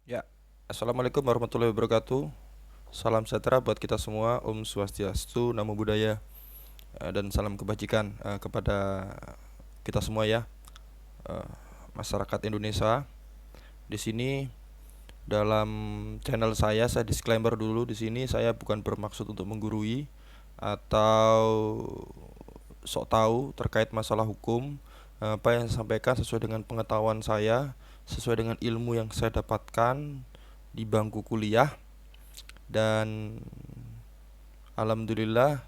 Ya, assalamualaikum warahmatullahi wabarakatuh. Salam sejahtera buat kita semua. Om Swastiastu, Namo Buddhaya, dan salam kebajikan kepada kita semua ya, eh, masyarakat Indonesia. Di sini dalam channel saya disclaimer dulu di sini saya bukan bermaksud untuk menggurui atau sok tahu terkait masalah hukum. Apa yang saya sampaikan sesuai dengan pengetahuan saya, sesuai dengan ilmu yang saya dapatkan di bangku kuliah. Dan alhamdulillah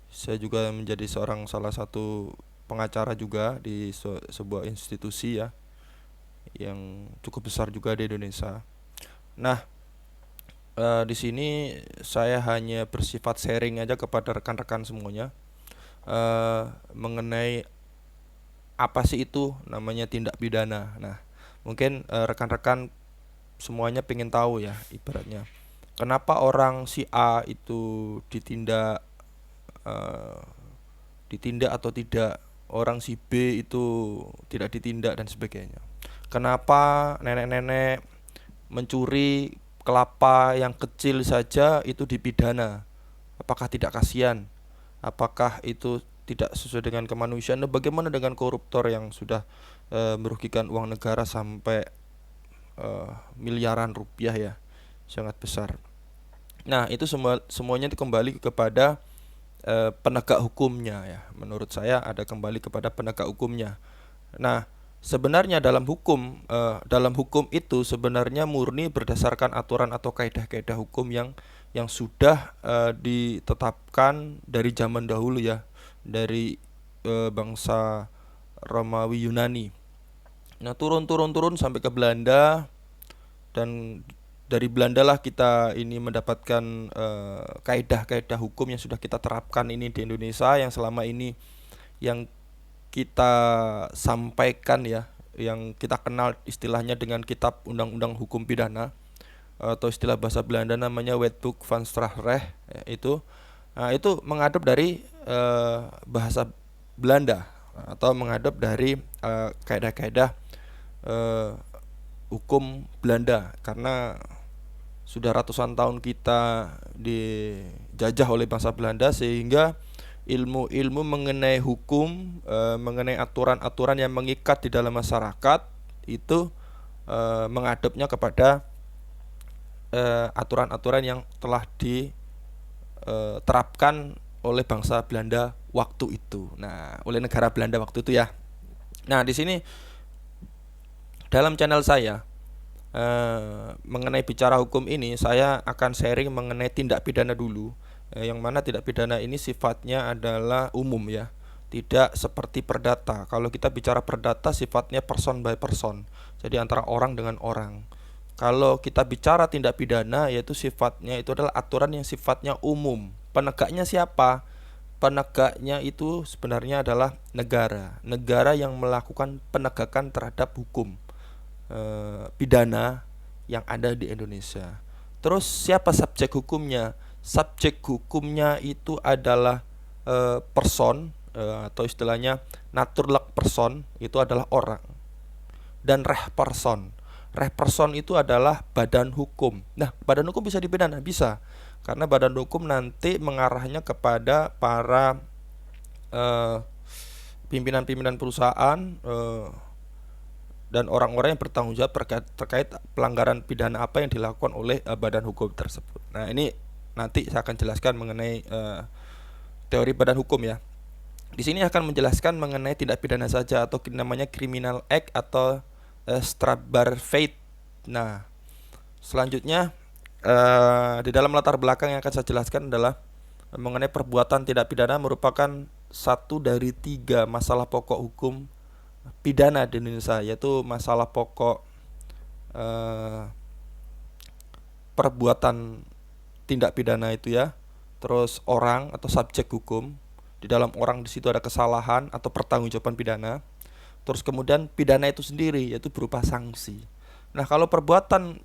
saya juga menjadi salah satu pengacara juga di sebuah institusi ya yang cukup besar juga di Indonesia. Nah, di sini saya hanya bersifat sharing aja kepada rekan-rekan semuanya mengenai apa sih itu namanya tindak pidana. Nah, mungkin rekan-rekan semuanya pengen tahu ya, ibaratnya kenapa orang si A itu eh, ditindak atau tidak, orang si B itu tidak ditindak dan sebagainya. Kenapa nenek-nenek mencuri kelapa yang kecil saja itu dipidana? Apakah tidak kasihan? Apakah itu tidak sesuai dengan kemanusiaan? Dan bagaimana dengan koruptor yang sudah merugikan uang negara sampai miliaran rupiah ya, sangat besar. Nah, itu semuanya itu kembali kepada penegak hukumnya ya. Menurut saya ada kembali kepada penegak hukumnya. Nah, sebenarnya dalam hukum itu sebenarnya murni berdasarkan aturan atau kaidah-kaidah hukum yang sudah ditetapkan dari zaman dahulu ya, dari bangsa Romawi Yunani. Nah, turun sampai ke Belanda, dan dari Belanda lah kita ini mendapatkan kaidah-kaidah hukum yang sudah kita terapkan ini di Indonesia, yang selama ini yang kita sampaikan ya, yang kita kenal istilahnya dengan kitab undang-undang hukum pidana, atau istilah bahasa Belanda namanya Wetboek van Strafrecht ya, itu. Nah, itu mengadop dari bahasa Belanda atau mengadop dari kaidah-kaidah eh, hukum Belanda, karena sudah ratusan tahun kita dijajah oleh bangsa Belanda, sehingga ilmu-ilmu mengenai hukum, mengenai aturan-aturan yang mengikat di dalam masyarakat itu mengadopnya kepada aturan-aturan yang telah diterapkan oleh bangsa Belanda waktu itu. Nah, oleh negara Belanda waktu itu ya. Nah, di sini dalam channel saya mengenai bicara hukum ini, saya akan sharing mengenai tindak pidana dulu. Yang mana tindak pidana ini sifatnya adalah umum ya, tidak seperti perdata. Kalau kita bicara perdata sifatnya person by person, jadi antara orang dengan orang. Kalau kita bicara tindak pidana, yaitu sifatnya itu adalah aturan yang sifatnya umum. Penegaknya siapa? Penegaknya itu sebenarnya adalah negara. Negara yang melakukan penegakan terhadap hukum pidana yang ada di Indonesia. Terus siapa subjek hukumnya? Subjek hukumnya itu adalah person, atau istilahnya naturlek person itu adalah orang, dan reh person. Reh person itu adalah badan hukum. Nah, badan hukum bisa dipidana, bisa. Karena badan hukum nanti mengarahnya kepada para eh, pimpinan-pimpinan perusahaan, dan orang-orang yang bertanggung jawab terkait pelanggaran pidana apa yang dilakukan oleh badan hukum tersebut. Nah, ini nanti saya akan jelaskan mengenai teori badan hukum ya. Di sini akan menjelaskan mengenai tindak pidana saja, atau namanya criminal act atau Strafbarfeit. Nah, selanjutnya di dalam latar belakang yang akan saya jelaskan adalah mengenai perbuatan tindak pidana merupakan satu dari tiga masalah pokok hukum pidana di Indonesia, yaitu masalah pokok eh, perbuatan tindak pidana itu ya, terus orang atau subjek hukum. Di dalam orang di situ ada kesalahan atau pertanggungjawaban pidana, terus kemudian pidana itu sendiri yaitu berupa sanksi. Nah, kalau perbuatan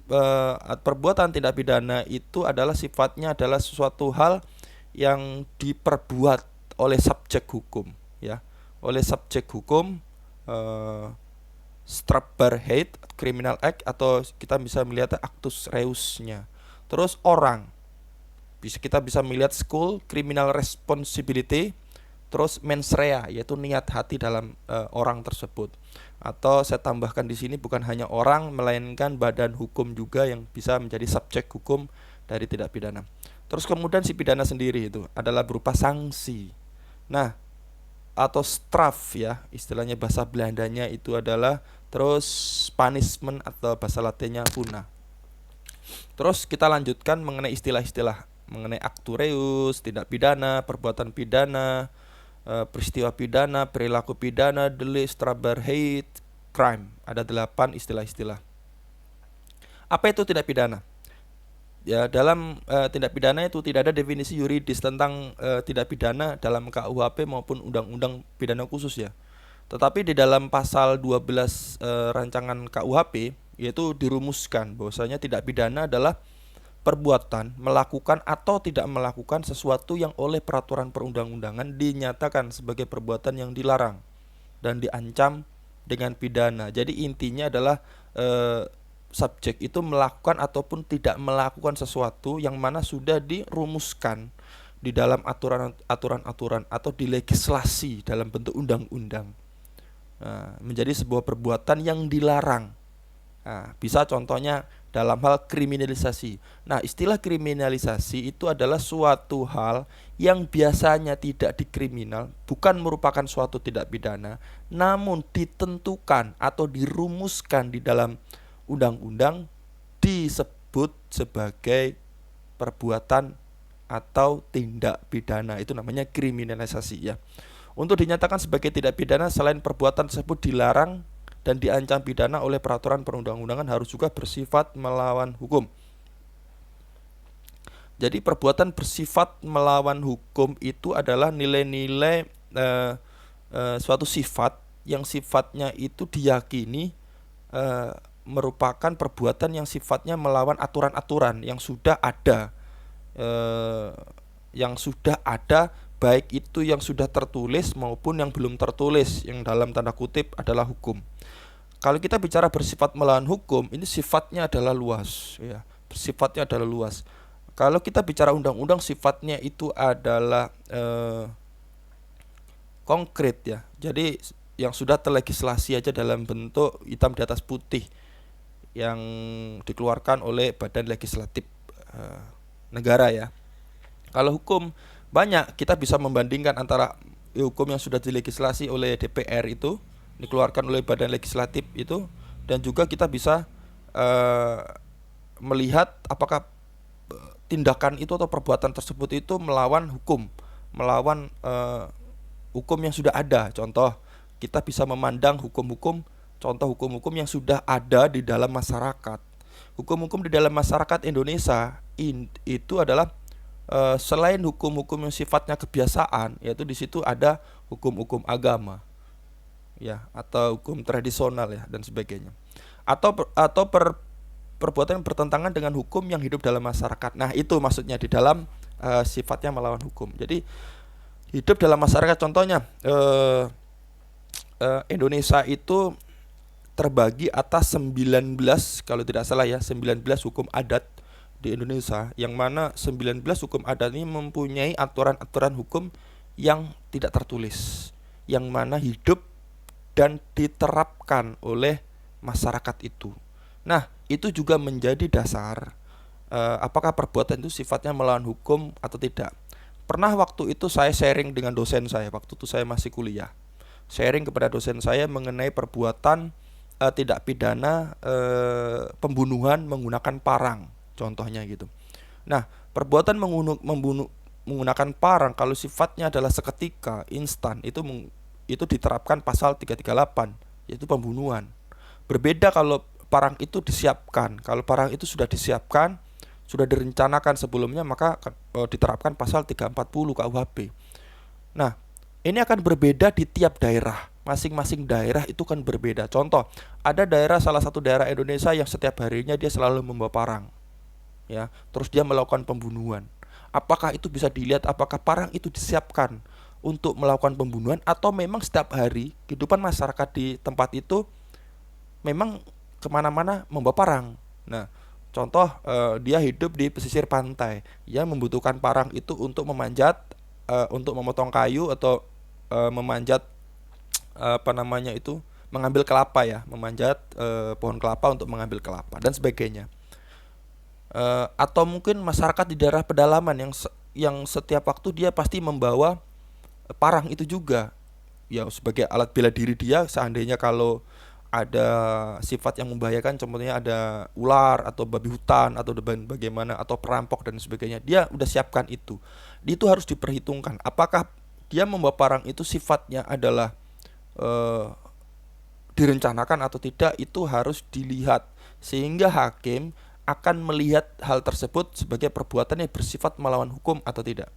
tindak pidana itu adalah sifatnya adalah sesuatu hal yang diperbuat oleh subjek hukum ya, oleh subjek hukum, eh, Strafbarheit, criminal act, atau kita bisa melihat actus reusnya. Terus orang, kita bisa melihat school, criminal responsibility. Terus mens rea, yaitu niat hati dalam orang tersebut. Atau saya tambahkan di sini bukan hanya orang, melainkan badan hukum juga yang bisa menjadi subjek hukum dari tindak pidana. Terus kemudian si pidana sendiri itu adalah berupa sanksi. Nah, atau straf ya, istilahnya bahasa Belandanya itu adalah, terus punishment atau bahasa Latinnya puna. Terus kita lanjutkan mengenai istilah-istilah, mengenai actus reus, tindak pidana, perbuatan pidana, peristiwa pidana, perilaku pidana, delik, strafbarheit, crime. Ada 8 istilah-istilah. Apa itu tindak pidana? Ya, dalam tindak pidana itu tidak ada definisi yuridis tentang tindak pidana dalam KUHP maupun Undang-Undang Pidana Khusus ya. Tetapi di dalam pasal 12 rancangan KUHP yaitu dirumuskan bahwasanya tindak pidana adalah perbuatan melakukan atau tidak melakukan sesuatu yang oleh peraturan perundang-undangan dinyatakan sebagai perbuatan yang dilarang dan diancam dengan pidana. Jadi intinya adalah subjek itu melakukan ataupun tidak melakukan sesuatu yang mana sudah dirumuskan di dalam aturan-aturan atau di legislasi dalam bentuk undang-undang. Menjadi sebuah perbuatan yang dilarang. Bisa contohnya dalam hal kriminalisasi. Nah, istilah kriminalisasi itu adalah suatu hal yang biasanya tidak dikriminal, bukan merupakan suatu tindak pidana, namun ditentukan atau dirumuskan di dalam undang-undang disebut sebagai perbuatan atau tindak pidana. Itu namanya kriminalisasi ya. Untuk dinyatakan sebagai tindak pidana, selain perbuatan tersebut dilarang dan diancam pidana oleh peraturan perundang-undangan, harus juga bersifat melawan hukum. Jadi perbuatan bersifat melawan hukum itu adalah nilai-nilai suatu sifat yang sifatnya itu diyakini merupakan perbuatan yang sifatnya melawan aturan-aturan yang sudah ada, baik itu yang sudah tertulis maupun yang belum tertulis, yang dalam tanda kutip adalah hukum. Kalau kita bicara bersifat melawan hukum, ini sifatnya adalah luas ya. Sifatnya adalah luas. Kalau kita bicara undang-undang, sifatnya itu adalah konkret ya. Jadi yang sudah terlegislasi aja dalam bentuk hitam di atas putih yang dikeluarkan oleh badan legislatif negara ya. Kalau hukum banyak, kita bisa membandingkan antara hukum yang sudah dilegislasi oleh DPR itu, dikeluarkan oleh badan legislatif itu, dan juga kita bisa melihat apakah tindakan itu atau perbuatan tersebut itu melawan hukum, melawan hukum yang sudah ada. Contoh, kita bisa memandang contoh hukum-hukum yang sudah ada di dalam masyarakat. Hukum-hukum di dalam masyarakat Indonesia itu adalah selain hukum-hukum yang sifatnya kebiasaan, yaitu di situ ada hukum-hukum agama ya, atau hukum tradisional ya, dan sebagainya. Atau perbuatan yang bertentangan dengan hukum yang hidup dalam masyarakat. Nah, itu maksudnya di dalam sifatnya melawan hukum. Jadi hidup dalam masyarakat, contohnya Indonesia itu terbagi atas 19, kalau tidak salah ya, 19 hukum adat di Indonesia, yang mana 19 hukum adat ini mempunyai aturan-aturan hukum yang tidak tertulis, yang mana hidup dan diterapkan oleh masyarakat itu. Nah, itu juga menjadi dasar apakah perbuatan itu sifatnya melawan hukum atau tidak. Pernah waktu itu saya sharing dengan dosen saya, waktu itu saya masih kuliah, sharing kepada dosen saya mengenai perbuatan tindak pidana pembunuhan menggunakan parang, contohnya gitu. Nah, perbuatan menggunakan parang kalau sifatnya adalah seketika, instan, itu diterapkan pasal 338, yaitu pembunuhan. Berbeda kalau parang itu disiapkan. Kalau parang itu sudah disiapkan, sudah direncanakan sebelumnya, maka diterapkan pasal 340 KUHP. Nah, ini akan berbeda di tiap daerah. Masing-masing daerah itu kan berbeda. Contoh, ada salah satu daerah Indonesia yang setiap harinya dia selalu membawa parang, ya. Terus dia melakukan pembunuhan. Apakah itu bisa dilihat apakah parang itu disiapkan untuk melakukan pembunuhan, atau memang setiap hari kehidupan masyarakat di tempat itu memang kemana-mana membawa parang. Nah, contoh dia hidup di pesisir pantai, dia membutuhkan parang itu untuk memanjat, untuk memotong kayu atau memanjat, apa namanya itu, mengambil kelapa ya, memanjat pohon kelapa untuk mengambil kelapa dan sebagainya. Atau mungkin masyarakat di daerah pedalaman yang setiap waktu dia pasti membawa parang itu juga, ya sebagai alat bela diri dia seandainya kalau ada sifat yang membahayakan, contohnya ada ular atau babi hutan atau bagaimana atau perampok dan sebagainya, dia udah siapkan itu. Itu harus diperhitungkan apakah dia membawa parang itu sifatnya adalah eh, direncanakan atau tidak, itu harus dilihat sehingga hakim akan melihat hal tersebut sebagai perbuatan yang bersifat melawan hukum atau tidak.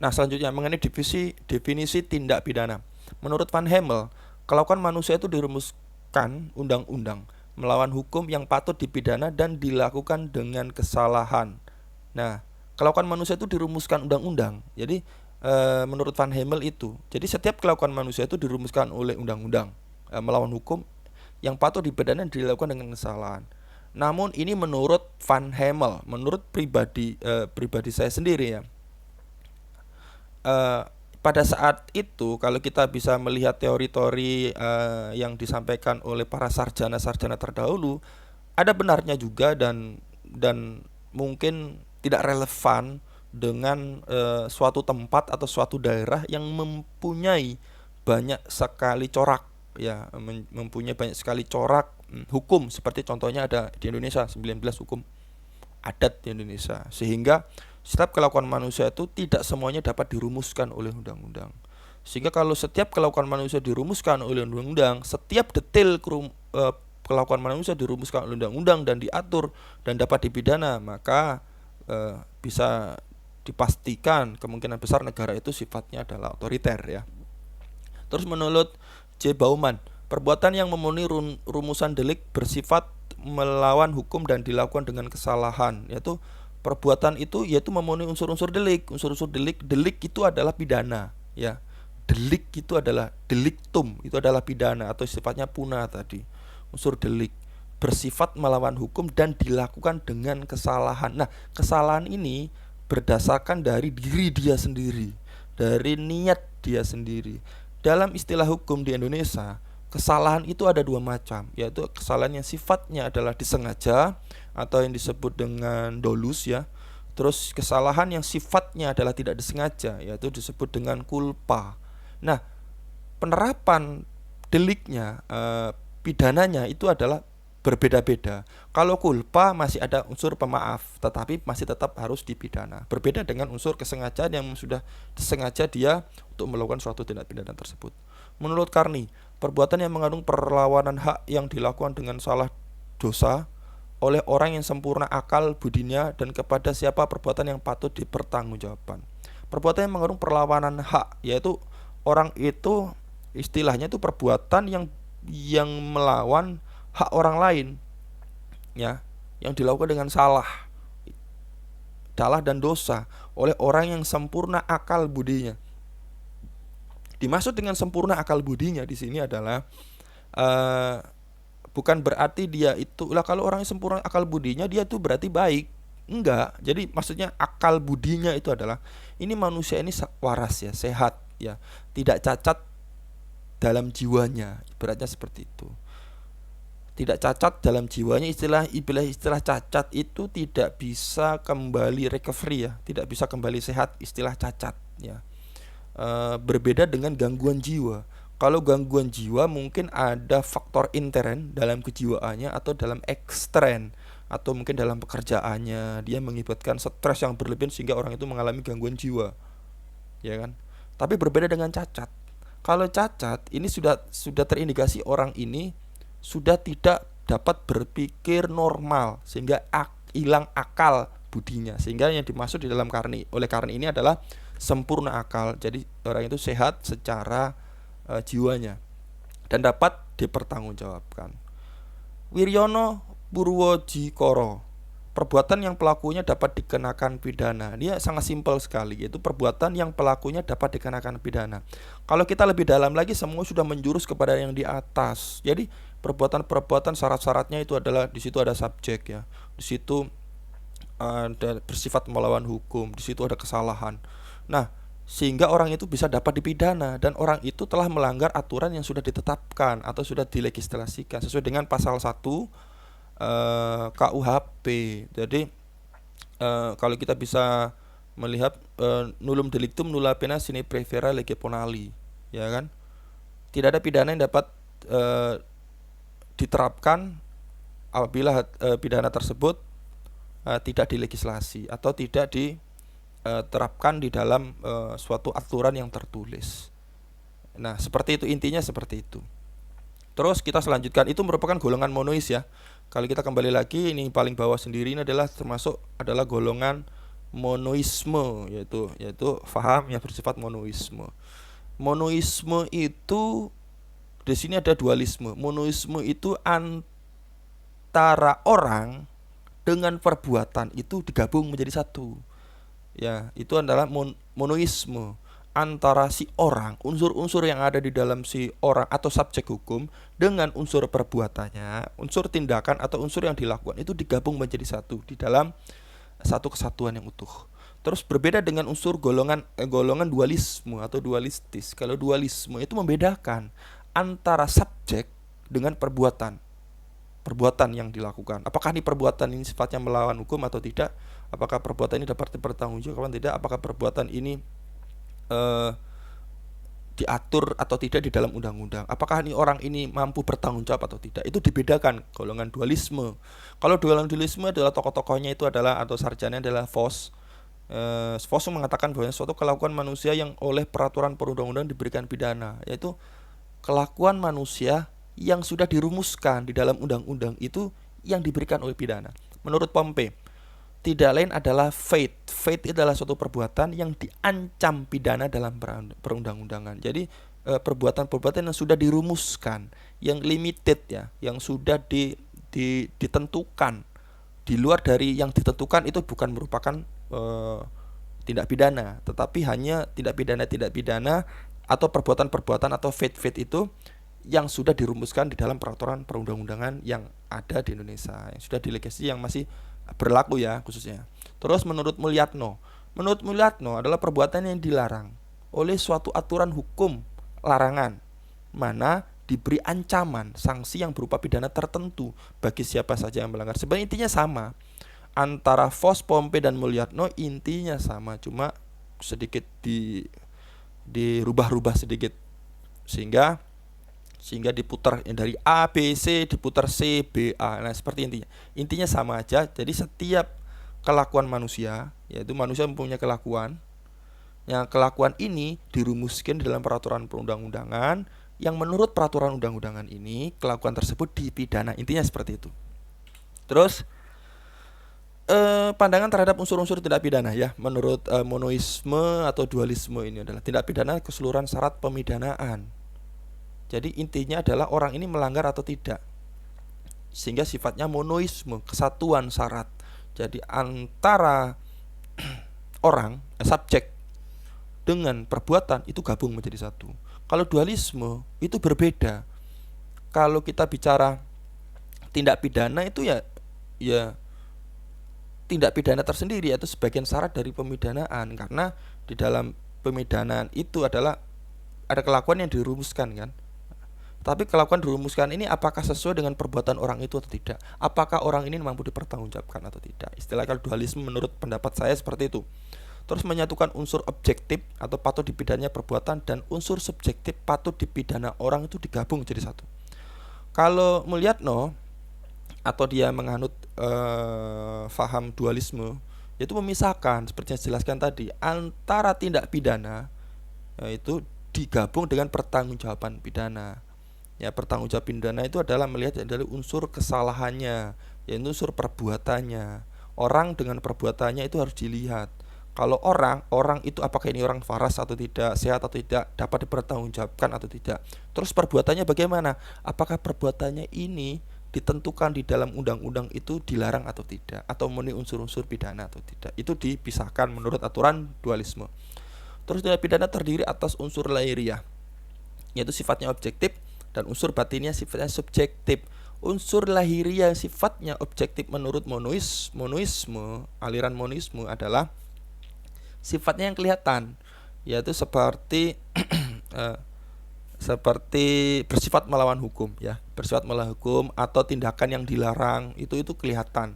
Nah, selanjutnya mengenai definisi tindak pidana. Menurut Van Hemel, kelakuan manusia itu dirumuskan undang-undang melawan hukum yang patut dipidana dan dilakukan dengan kesalahan. Nah, kelakuan manusia itu dirumuskan undang-undang. Jadi menurut Van Hemel itu, jadi setiap kelakuan manusia itu dirumuskan oleh undang-undang melawan hukum yang patut dipidana dan dilakukan dengan kesalahan. Namun ini menurut Van Hemel, menurut pribadi saya sendiri ya, eh, pada saat itu kalau kita bisa melihat teori-teori yang disampaikan oleh para sarjana-sarjana terdahulu, ada benarnya juga, dan mungkin tidak relevan dengan suatu tempat atau suatu daerah yang mempunyai banyak sekali corak, ya, mempunyai banyak sekali corak hukum, seperti contohnya ada di Indonesia 19 hukum adat di Indonesia, sehingga setiap kelakuan manusia itu tidak semuanya dapat dirumuskan oleh undang-undang. Sehingga kalau setiap kelakuan manusia dirumuskan oleh undang-undang, setiap detail kelakuan manusia dirumuskan oleh undang-undang dan diatur dan dapat dipidana, maka bisa dipastikan kemungkinan besar negara itu sifatnya adalah otoriter ya. Terus menurut J. Bauman, perbuatan yang memenuhi rumusan delik bersifat melawan hukum dan dilakukan dengan kesalahan, yaitu perbuatan itu yaitu memenuhi unsur-unsur delik. Unsur-unsur delik itu adalah pidana, ya. Delik itu adalah deliktum, itu adalah pidana atau sifatnya punah tadi. Unsur delik bersifat melawan hukum dan dilakukan dengan kesalahan. Nah, kesalahan ini berdasarkan dari diri dia sendiri, dari niat dia sendiri. Dalam istilah hukum di Indonesia, kesalahan itu ada dua macam, yaitu kesalahan yang sifatnya adalah disengaja atau yang disebut dengan dolus ya. Terus kesalahan yang sifatnya adalah tidak disengaja, yaitu disebut dengan culpa. Nah, penerapan deliknya, pidananya itu adalah berbeda-beda. Kalau culpa masih ada unsur pemaaf, tetapi masih tetap harus dipidana. Berbeda dengan unsur kesengajaan yang sudah disengaja dia untuk melakukan suatu tindak pidana tersebut. Menurut Karni, perbuatan yang mengandung perlawanan hak yang dilakukan dengan salah dosa oleh orang yang sempurna akal budinya dan kepada siapa perbuatan yang patut dipertanggungjawabkan. Perbuatan yang mengandung perlawanan hak, yaitu orang itu istilahnya itu perbuatan yang melawan hak orang lain, ya, yang dilakukan dengan salah dan dosa oleh orang yang sempurna akal budinya. Dimaksud dengan sempurna akal budinya di sini adalah bukan berarti dia itu lah, kalau orang yang sempurna akal budinya dia tuh berarti baik. Enggak. Jadi maksudnya akal budinya itu adalah ini manusia ini waras ya, sehat ya, tidak cacat dalam jiwanya. Ibaratnya seperti itu. Tidak cacat dalam jiwanya, istilah cacat itu tidak bisa kembali recovery ya, tidak bisa kembali sehat, istilah cacat ya. Berbeda dengan gangguan jiwa. Kalau gangguan jiwa mungkin ada faktor intern dalam kejiwaannya atau dalam ekstern, atau mungkin dalam pekerjaannya dia mengakibatkan stres yang berlebihan sehingga orang itu mengalami gangguan jiwa, ya kan? Tapi berbeda dengan cacat. Kalau cacat ini sudah terindikasi orang ini sudah tidak dapat berpikir normal sehingga hilang akal budinya, sehingga yang dimaksud di dalam oleh Karni ini adalah sempurna akal. Jadi orang itu sehat secara jiwanya dan dapat dipertanggungjawabkan. Wiryono Purwojikoro, perbuatan yang pelakunya dapat dikenakan pidana. Dia sangat simpel sekali, yaitu perbuatan yang pelakunya dapat dikenakan pidana. Kalau kita lebih dalam lagi, semua sudah menjurus kepada yang di atas. Jadi perbuatan-perbuatan syarat-syaratnya itu adalah di situ ada subjek ya. Di situ ada bersifat melawan hukum, di situ ada kesalahan. Nah, sehingga orang itu bisa dapat dipidana dan orang itu telah melanggar aturan yang sudah ditetapkan atau sudah dilegislasikan sesuai dengan pasal 1 KUHP. Jadi kalau kita bisa melihat nullum delictum nulla pena sine praevera lege ponali, ya kan? Tidak ada pidana yang dapat diterapkan apabila pidana tersebut tidak dilegislasi atau tidak diterapkan di dalam suatu aturan yang tertulis. Nah, seperti itu, intinya seperti itu. Terus kita selanjutkan, itu merupakan golongan monois ya. Kalau kita kembali lagi, ini paling bawah sendiri ini adalah golongan monoisme, yaitu faham yang bersifat monoisme. Monoisme itu di sini ada dualisme. Monoisme itu antara orang dengan perbuatan itu digabung menjadi satu. Ya, itu adalah monoisme antara si orang, unsur-unsur yang ada di dalam si orang atau subjek hukum dengan unsur perbuatannya, unsur tindakan atau unsur yang dilakukan itu digabung menjadi satu di dalam satu kesatuan yang utuh. Terus berbeda dengan unsur golongan dualisme atau dualistis. Kalau dualisme itu membedakan antara subjek dengan perbuatan yang dilakukan. Apakah ini perbuatan ini sifatnya melawan hukum atau tidak? Apakah perbuatan ini dapat dipertanggungjawabkan atau tidak? Apakah perbuatan ini diatur atau tidak di dalam undang-undang? Apakah ini orang ini mampu bertanggung jawab atau tidak? Itu dibedakan golongan dualisme. Kalau golongan dualisme adalah tokoh-tokohnya itu adalah atau sarjana adalah Voss. Voss mengatakan bahwa suatu kelakuan manusia yang oleh peraturan perundang-undangan diberikan pidana, yaitu kelakuan manusia yang sudah dirumuskan di dalam undang-undang itu yang diberikan oleh pidana. Menurut Pompey, tidak lain adalah fate. Fate adalah suatu perbuatan yang diancam pidana dalam perundang-undangan. Jadi perbuatan-perbuatan yang sudah dirumuskan, yang limited ya, yang sudah ditentukan. Di luar dari yang ditentukan itu bukan merupakan tindak pidana, tetapi hanya tindak pidana atau perbuatan-perbuatan atau fate itu yang sudah dirumuskan di dalam peraturan perundang-undangan yang ada di Indonesia, yang sudah dilegislasi, yang masih berlaku ya khususnya. Terus menurut Mulyatno adalah perbuatan yang dilarang oleh suatu aturan hukum larangan, mana diberi ancaman sanksi yang berupa pidana tertentu bagi siapa saja yang melanggar. Sebenarnya intinya sama antara Voss, Pompey dan Mulyatno, intinya sama, cuma sedikit dirubah-rubah sedikit sehingga diputar dari A, B, C diputar C, B, A. Nah, seperti intinya sama aja. Jadi setiap kelakuan manusia, yaitu manusia mempunyai kelakuan, yang kelakuan ini dirumuskan dalam peraturan perundang-undangan, yang menurut peraturan undang-undangan ini kelakuan tersebut dipidana. Intinya seperti itu. Terus pandangan terhadap unsur-unsur tindak pidana ya, menurut monoisme atau dualisme ini adalah tindak pidana keseluruhan syarat pemidanaan. Jadi intinya adalah orang ini melanggar atau tidak, sehingga sifatnya monoisme, kesatuan syarat. Jadi antara orang, subjek dengan perbuatan itu gabung menjadi satu. Kalau dualisme itu berbeda. Kalau kita bicara tindak pidana itu ya tindak pidana tersendiri, yaitu sebagian syarat dari pemidanaan, karena di dalam pemidanaan itu adalah ada kelakuan yang dirumuskan kan. Tapi kelakuan dirumuskan ini apakah sesuai dengan perbuatan orang itu atau tidak? Apakah orang ini mampu dipertanggungjawabkan atau tidak? Istilah kalau dualisme menurut pendapat saya seperti itu. Terus menyatukan unsur objektif atau patut dipidananya perbuatan dan unsur subjektif patut dipidana orang itu digabung jadi satu. Kalau Mulyatno atau dia menganut faham dualisme, yaitu memisahkan seperti yang dijelaskan tadi antara tindak pidana, yaitu digabung dengan pertanggungjawaban pidana. Ya, pertanggungjawab pidana itu adalah melihat dari unsur kesalahannya, yaitu unsur perbuatannya. Orang dengan perbuatannya itu harus dilihat. Kalau orang itu apakah ini orang waras atau tidak, sehat atau tidak, dapat dipertanggungjawabkan atau tidak. Terus perbuatannya bagaimana? Apakah perbuatannya ini ditentukan di dalam undang-undang itu dilarang atau tidak, atau memenuhi unsur-unsur pidana atau tidak. Itu dipisahkan menurut aturan dualisme. Terus tindak pidana terdiri atas unsur lahiriah, yaitu sifatnya objektif, dan unsur batinnya sifatnya subjektif. Unsur lahiriah sifatnya objektif menurut monoisme, aliran monoisme adalah sifatnya yang kelihatan, yaitu seperti seperti bersifat melawan hukum ya, bersifat melawan hukum atau tindakan yang dilarang, itu kelihatan.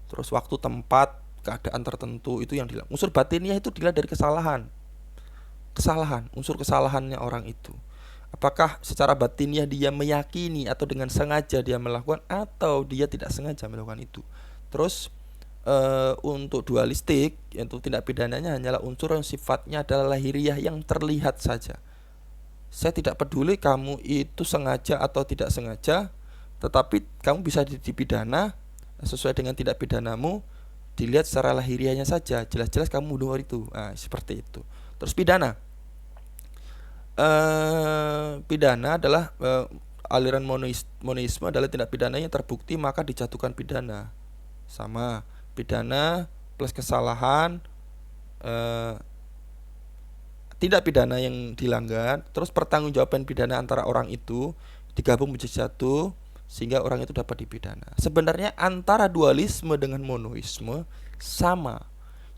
Terus waktu, tempat, keadaan tertentu itu yang dilarang. Unsur batinnya itu dilihat dari kesalahan, unsur kesalahannya orang itu. Apakah secara batinnya dia meyakini atau dengan sengaja dia melakukan, atau dia tidak sengaja melakukan itu. Terus untuk dualistik, yaitu tindak pidananya hanyalah unsur yang sifatnya adalah lahiriah yang terlihat saja. Saya tidak peduli kamu itu sengaja atau tidak sengaja, tetapi kamu bisa dipidana sesuai dengan tindak pidanamu, dilihat secara lahiriahnya saja, jelas-jelas kamu bunuh itu. Nah, seperti itu. Terus pidana. Pidana adalah aliran monoisme adalah tindak pidana yang terbukti maka dijatuhkan pidana. Sama, pidana plus kesalahan, tindak pidana yang dilanggar, terus pertanggungjawaban pidana antara orang itu digabung menjadi satu sehingga orang itu dapat dipidana. Sebenarnya antara dualisme dengan monoisme sama.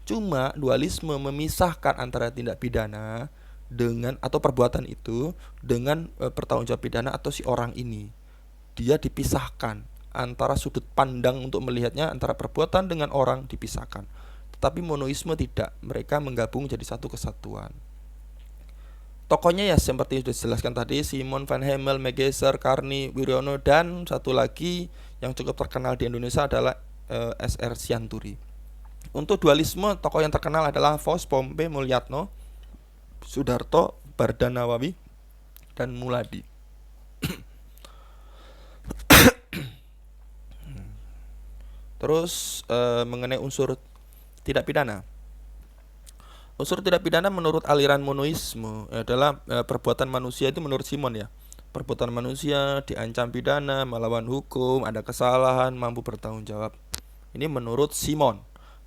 Cuma dualisme memisahkan antara tindak pidana dengan atau perbuatan itu dengan pertanggungjawab pidana atau si orang ini. Dia dipisahkan antara sudut pandang untuk melihatnya, antara perbuatan dengan orang dipisahkan. Tetapi monoisme tidak, mereka menggabung jadi satu kesatuan. Tokohnya ya seperti sudah dijelaskan tadi, Simon van Hemel, Megeser, Karni, Wiryono, dan satu lagi yang cukup terkenal di Indonesia adalah S.R. Sianturi. Untuk dualisme, tokoh yang terkenal adalah Vos, Pompe, Mulyatno, Sudarto, Bardanawawi, dan Muladi. Terus mengenai unsur tidak pidana. Unsur tidak pidana menurut aliran monoisme adalah perbuatan manusia itu menurut Simon ya. Perbuatan manusia diancam pidana, melawan hukum, ada kesalahan, mampu bertanggung jawab. Ini menurut Simon.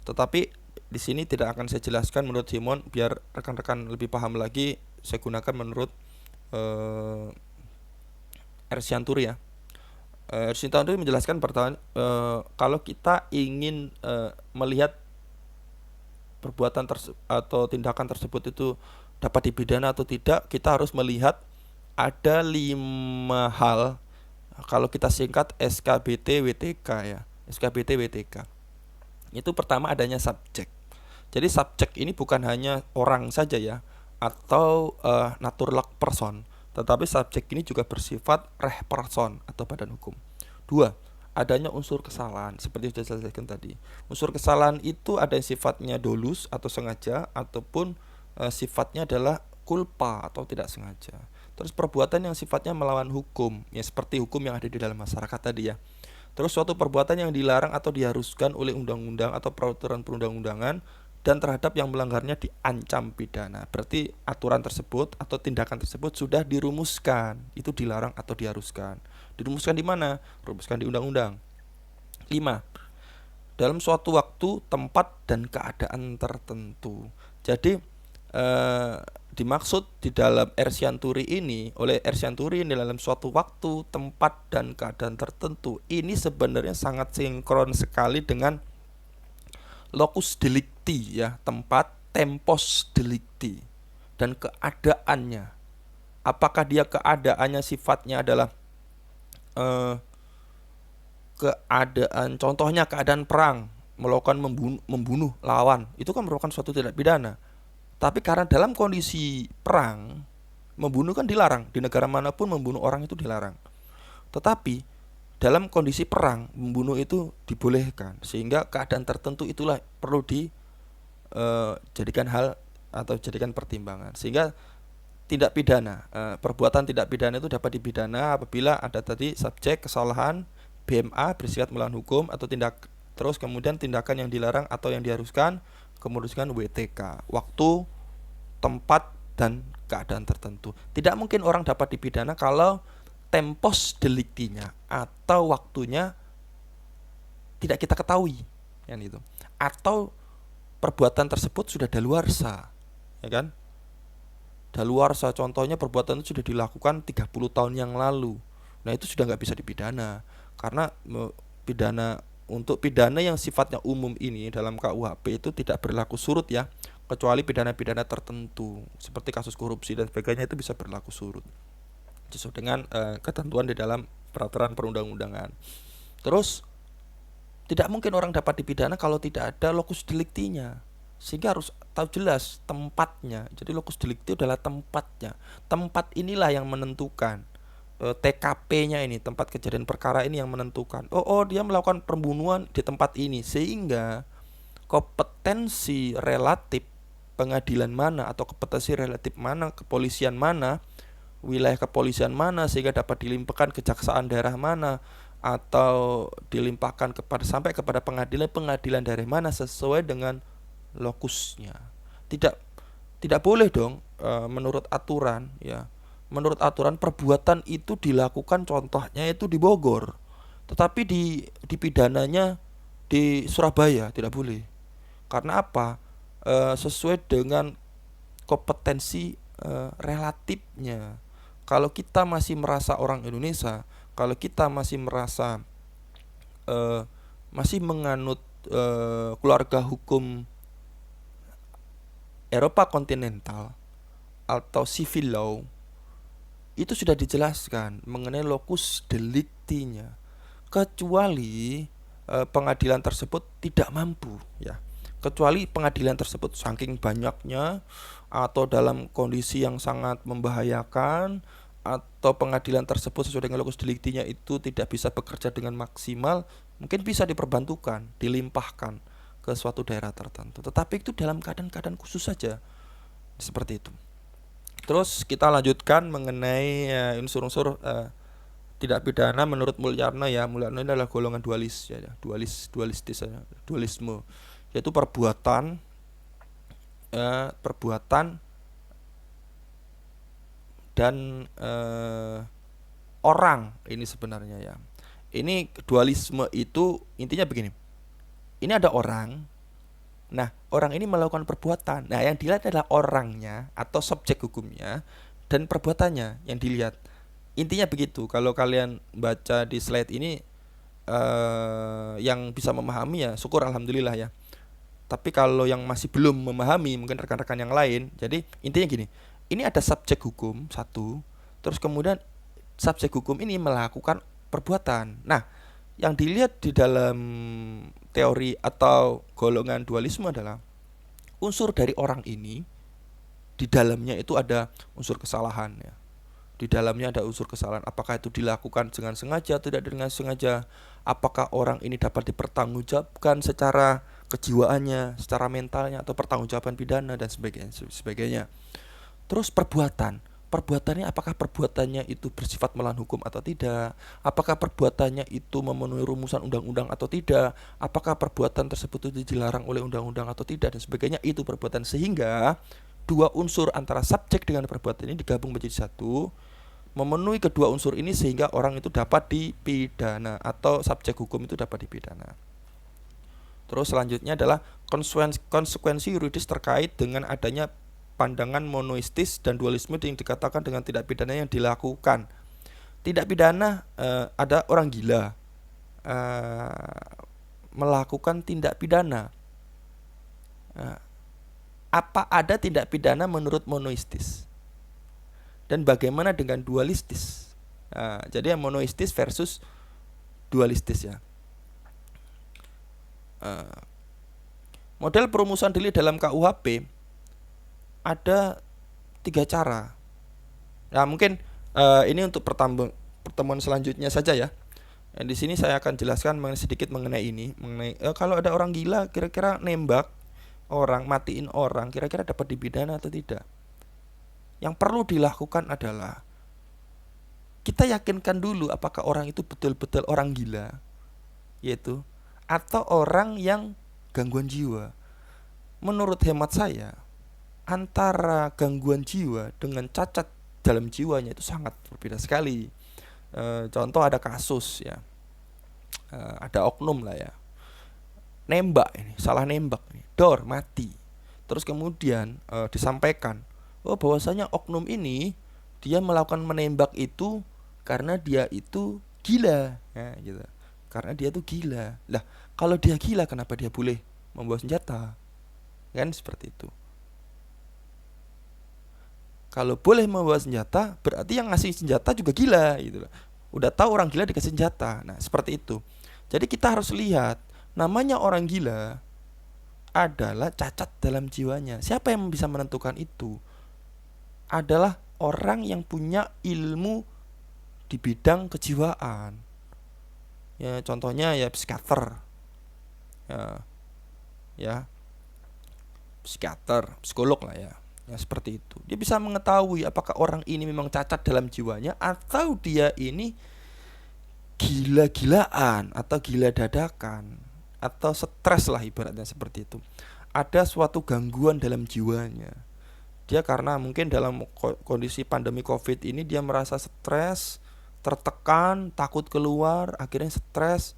Tetapi di sini tidak akan saya jelaskan menurut Simon, biar rekan-rekan lebih paham lagi. Saya gunakan menurut R. Sianturi ya. R. Sianturi menjelaskan pertanyaan, kalau kita ingin melihat perbuatan atau tindakan tersebut itu dapat dipidana atau tidak, kita harus melihat ada 5 hal. Kalau kita singkat SKBT WTK ya, SKBT WTK. Itu pertama adanya subjek. Jadi subjek ini bukan hanya orang saja ya, atau naturlak person, tetapi subjek ini juga bersifat reh person atau badan hukum. 2, adanya unsur kesalahan seperti sudah saya jelaskan tadi. Unsur kesalahan itu ada yang sifatnya dolus atau sengaja, ataupun sifatnya adalah culpa atau tidak sengaja. Terus perbuatan yang sifatnya melawan hukum, ya seperti hukum yang ada di dalam masyarakat tadi ya. Terus suatu perbuatan yang dilarang atau diharuskan oleh undang-undang atau peraturan perundang-undangan, dan terhadap yang melanggarnya diancam pidana. Berarti aturan tersebut atau tindakan tersebut sudah dirumuskan, itu dilarang atau diharuskan. Dirumuskan di mana? Rumuskan di undang-undang. 5. Dalam suatu waktu, tempat, dan keadaan tertentu. Jadi dimaksud di dalam R. Sianturi ini, oleh R. Sianturi ini, dalam suatu waktu, tempat, dan keadaan tertentu, ini sebenarnya sangat sinkron sekali dengan locus delicti ya, tempat, tempus delicti, dan keadaannya. Apakah dia keadaannya sifatnya adalah keadaan, contohnya keadaan perang, melakukan membunuh lawan, itu kan merupakan suatu tindak pidana. Tapi karena dalam kondisi perang, membunuh kan dilarang, di negara manapun membunuh orang itu dilarang. Tetapi dalam kondisi perang, membunuh itu dibolehkan, sehingga keadaan tertentu itulah perlu dijadikan hal atau jadikan pertimbangan, sehingga tindak pidana, perbuatan tindak pidana itu dapat dipidana apabila ada tadi subjek, kesalahan, BMA bersifat melawan hukum, atau terus kemudian tindakan yang dilarang atau yang diharuskan, kemudian WTK, waktu, tempat, dan keadaan tertentu. Tidak mungkin orang dapat dipidana kalau tempos delictinya atau waktunya tidak kita ketahui, kan itu. Atau perbuatan tersebut sudah daluarsa, ya kan? Daluarsa contohnya perbuatan itu sudah dilakukan 30 tahun yang lalu. Nah, itu sudah nggak bisa dipidana karena pidana untuk pidana yang sifatnya umum ini dalam KUHP itu tidak berlaku surut ya, kecuali pidana-pidana tertentu seperti kasus korupsi dan sebagainya itu bisa berlaku surut sesuai dengan ketentuan di dalam peraturan perundang-undangan. Terus tidak mungkin orang dapat dipidana kalau tidak ada locus delictinya. Sehingga harus tahu jelas tempatnya. Jadi locus delicti adalah tempatnya. Tempat inilah yang menentukan. TKP-nya ini, tempat kejadian perkara ini yang menentukan. Oh, dia melakukan pembunuhan di tempat ini. Sehingga kompetensi relatif pengadilan mana atau kompetensi relatif mana, kepolisian mana, wilayah kepolisian mana sehingga dapat dilimpahkan kejaksaan daerah mana atau dilimpahkan sampai kepada pengadilan daerah mana sesuai dengan lokusnya. Tidak boleh dong menurut aturan ya. Menurut aturan perbuatan itu dilakukan contohnya itu di Bogor, tetapi di pidananya di Surabaya tidak boleh. Karena apa? Sesuai dengan kompetensi relatifnya. Kalau kita masih merasa orang Indonesia, kalau kita masih merasa masih menganut keluarga hukum Eropa kontinental atau civil law, itu sudah dijelaskan mengenai locus delictinya, kecuali pengadilan tersebut tidak mampu ya. Kecuali pengadilan tersebut saking banyaknya atau dalam kondisi yang sangat membahayakan, atau pengadilan tersebut sesuai dengan locus delictinya itu tidak bisa bekerja dengan maksimal, mungkin bisa diperbantukan, dilimpahkan ke suatu daerah tertentu. Tetapi itu dalam keadaan-keadaan khusus saja, seperti itu. Terus kita lanjutkan mengenai unsur-unsur tidak pidana menurut Mulyarno ya. Mulyarno ini adalah golongan dualistis ya, dualisme, yaitu perbuatan dan orang ini sebenarnya ya. Ini dualisme itu intinya begini. Ini ada orang. Nah, orang ini melakukan perbuatan. Nah, yang dilihat adalah orangnya atau subjek hukumnya dan perbuatannya yang dilihat. Intinya begitu. Kalau kalian baca di slide ini yang bisa memahami ya syukur alhamdulillah ya. Tapi kalau yang masih belum memahami mungkin rekan-rekan yang lain. Jadi intinya gini. Ini ada subjek hukum satu, terus kemudian subjek hukum ini melakukan perbuatan. Nah, yang dilihat di dalam teori atau golongan dualisme adalah unsur dari orang ini. Di dalamnya itu ada unsur kesalahan ya. Di dalamnya ada unsur kesalahan. Apakah itu dilakukan dengan sengaja atau tidak dengan sengaja? Apakah orang ini dapat dipertanggungjawabkan secara kejiwaannya, secara mentalnya, atau pertanggungjawaban pidana dan sebagainya. Terus perbuatannya apakah perbuatannya itu bersifat melawan hukum atau tidak? Apakah perbuatannya itu memenuhi rumusan undang-undang atau tidak? Apakah perbuatan tersebut itu dilarang oleh undang-undang atau tidak dan sebagainya? Itu perbuatan, sehingga dua unsur antara subjek dengan perbuatan ini digabung menjadi satu, memenuhi kedua unsur ini sehingga orang itu dapat dipidana atau subjek hukum itu dapat dipidana. Terus selanjutnya adalah konsekuensi yuridis terkait dengan adanya pandangan monoistis dan dualisme yang dikatakan dengan tidak pidana yang dilakukan. Tidak pidana ada orang gila melakukan tindak pidana. Apa ada tindak pidana menurut monoistis? Dan bagaimana dengan dualistis? Jadi yang monoistis versus dualistis ya. Model perumusan delik dalam KUHP ada 3 cara. Nah, mungkin ini untuk pertemuan selanjutnya saja ya. Di sini saya akan jelaskan sedikit mengenai ini, mengenai kalau ada orang gila kira-kira nembak orang, matiin orang, kira-kira dapat dipidana atau tidak. Yang perlu dilakukan adalah kita yakinkan dulu apakah orang itu betul-betul orang gila, yaitu atau orang yang gangguan jiwa. Menurut hemat saya, antara gangguan jiwa dengan cacat dalam jiwanya itu sangat berbeda sekali. Contoh ada kasus ya, ada oknum lah ya, nembak ini, salah nembak ini, dor mati. Terus kemudian disampaikan, oh bahwasanya oknum ini dia melakukan menembak itu karena dia itu gila, ya gitu. Karena dia tuh gila. Lah, kalau dia gila kenapa dia boleh membawa senjata? Kan seperti itu. Kalau boleh membawa senjata, berarti yang ngasih senjata juga gila gitu loh. Udah tahu orang gila dikasih senjata. Nah, seperti itu. Jadi kita harus lihat, namanya orang gila adalah cacat dalam jiwanya. Siapa yang bisa menentukan itu? Adalah orang yang punya ilmu di bidang kejiwaan. Ya, contohnya ya psikiater. Ya, ya, psikiater, psikolog lah ya. Ya seperti itu. Dia bisa mengetahui apakah orang ini memang cacat dalam jiwanya atau dia ini gila-gilaan atau gila dadakan atau stres lah ibaratnya seperti itu. Ada suatu gangguan dalam jiwanya. Dia karena mungkin dalam kondisi pandemi Covid ini dia merasa stres, tertekan, takut keluar, akhirnya stres,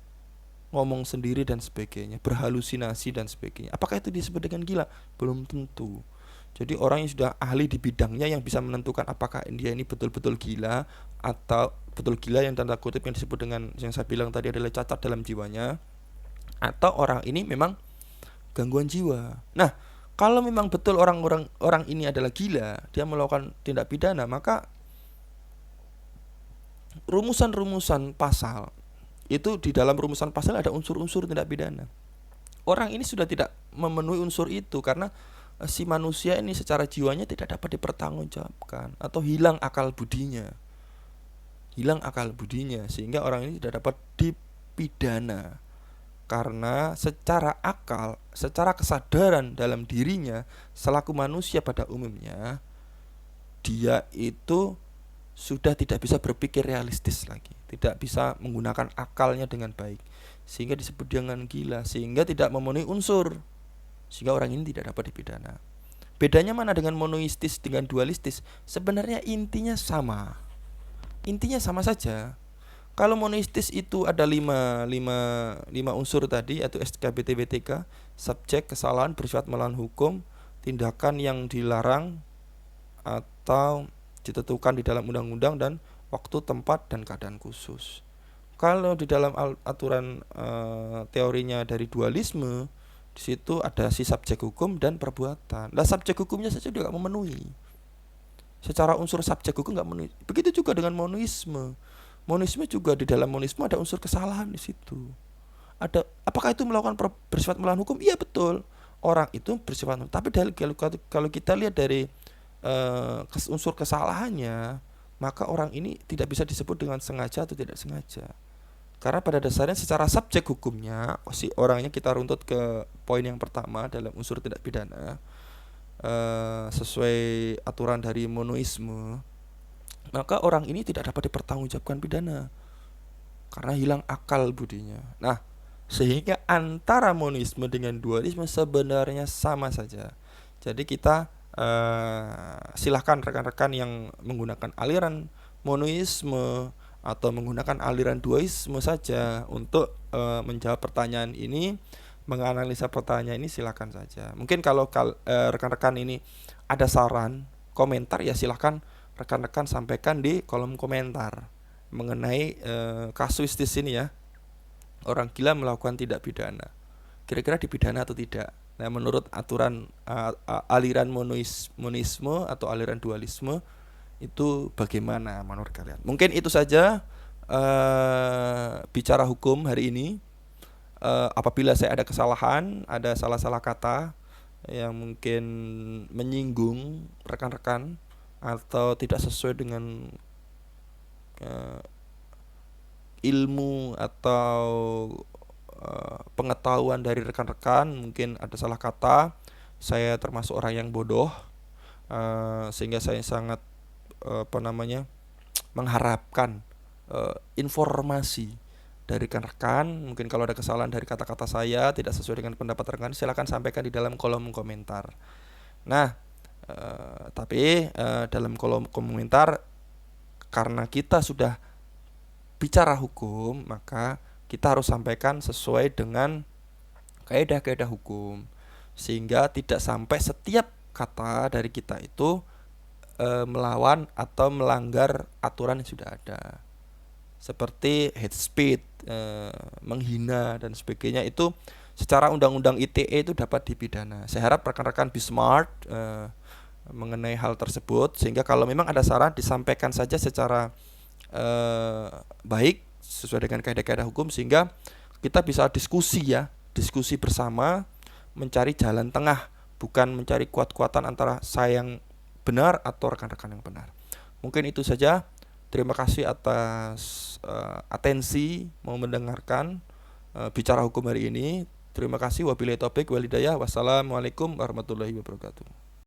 ngomong sendiri dan sebagainya, berhalusinasi dan sebagainya. Apakah itu disebut dengan gila? Belum tentu. Jadi orang yang sudah ahli di bidangnya yang bisa menentukan apakah dia ini betul-betul gila atau betul gila yang tanda kutip yang disebut dengan yang saya bilang tadi adalah cacat dalam jiwanya, atau orang ini memang gangguan jiwa. Nah, kalau memang betul orang ini adalah gila, dia melakukan tindak pidana, maka rumusan-rumusan pasal itu di dalam rumusan pasal ada unsur-unsur tindak pidana. Orang ini sudah tidak memenuhi unsur itu karena si manusia ini secara jiwanya tidak dapat dipertanggungjawabkan atau hilang akal budinya. Hilang akal budinya sehingga orang ini tidak dapat dipidana. Karena secara akal, secara kesadaran dalam dirinya selaku manusia pada umumnya, dia itu sudah tidak bisa berpikir realistis lagi, tidak bisa menggunakan akalnya dengan baik, sehingga disebut dengan gila, sehingga tidak memenuhi unsur, sehingga orang ini tidak dapat dipidana. Bedanya mana dengan monoistis dengan dualistis? Sebenarnya intinya sama saja. Kalau monoistis itu ada lima unsur tadi, yaitu SKBTBTK, subjek, kesalahan, bersifat melawan hukum, tindakan yang dilarang atau ditentukan di dalam undang-undang, dan waktu, tempat, dan keadaan khusus. Kalau di dalam aturan teorinya dari dualisme, di situ ada si subjek hukum dan perbuatan. Nah, subjek hukumnya saja tidak memenuhi. Secara unsur subjek hukum nggak memenuhi. Begitu juga dengan monisme. Monisme juga di dalam monisme ada unsur kesalahan di situ. Ada, apakah itu melakukan bersifat melawan hukum? Iya betul. Orang itu bersifat, tapi kalau kita lihat dari unsur kesalahannya, maka orang ini tidak bisa disebut dengan sengaja atau tidak sengaja. Karena pada dasarnya secara subjek hukumnya, si orangnya kita runtut ke poin yang pertama dalam unsur tindak pidana, sesuai aturan dari monoisme, maka orang ini tidak dapat dipertanggungjawabkan pidana karena hilang akal budinya. Nah, sehingga antara monoisme dengan dualisme sebenarnya sama saja. Jadi kita silahkan rekan-rekan yang menggunakan aliran monoisme atau menggunakan aliran dualisme saja untuk menjawab pertanyaan ini, menganalisa pertanyaan ini, silakan saja. Mungkin kalau rekan-rekan ini ada saran, komentar, ya silahkan rekan-rekan sampaikan di kolom komentar mengenai kasuistis ini ya. Orang gila melakukan tindak pidana, kira-kira dipidana atau tidak. Nah, menurut aturan aliran monisme atau aliran dualisme itu bagaimana menurut kalian? Mungkin itu saja bicara hukum hari ini. Apabila saya ada kesalahan, ada salah-salah kata yang mungkin menyinggung rekan-rekan atau tidak sesuai dengan ilmu atau pengetahuan dari rekan-rekan, mungkin ada salah kata, saya termasuk orang yang bodoh, sehingga saya sangat mengharapkan informasi dari rekan-rekan. Mungkin kalau ada kesalahan dari kata-kata saya tidak sesuai dengan pendapat rekan, silakan sampaikan di dalam kolom komentar. Nah, tapi dalam kolom komentar, karena kita sudah bicara hukum, maka kita harus sampaikan sesuai dengan kaidah-kaidah hukum, sehingga tidak sampai setiap kata dari kita itu melawan atau melanggar aturan yang sudah ada, seperti hate speech, menghina dan sebagainya. Itu secara undang-undang ITE itu dapat dipidana. Saya harap rekan-rekan be smart mengenai hal tersebut, sehingga kalau memang ada saran disampaikan saja secara baik sesuai dengan kaidah-kaidah hukum, sehingga kita bisa diskusi ya, diskusi bersama, mencari jalan tengah, bukan mencari kuat-kuatan antara saya yang benar atau rekan-rekan yang benar. Mungkin itu saja. Terima kasih atas atensi mau mendengarkan bicara hukum hari ini. Terima kasih. Wabillahi taufik wal hidayah. Wassalamualaikum warahmatullahi wabarakatuh.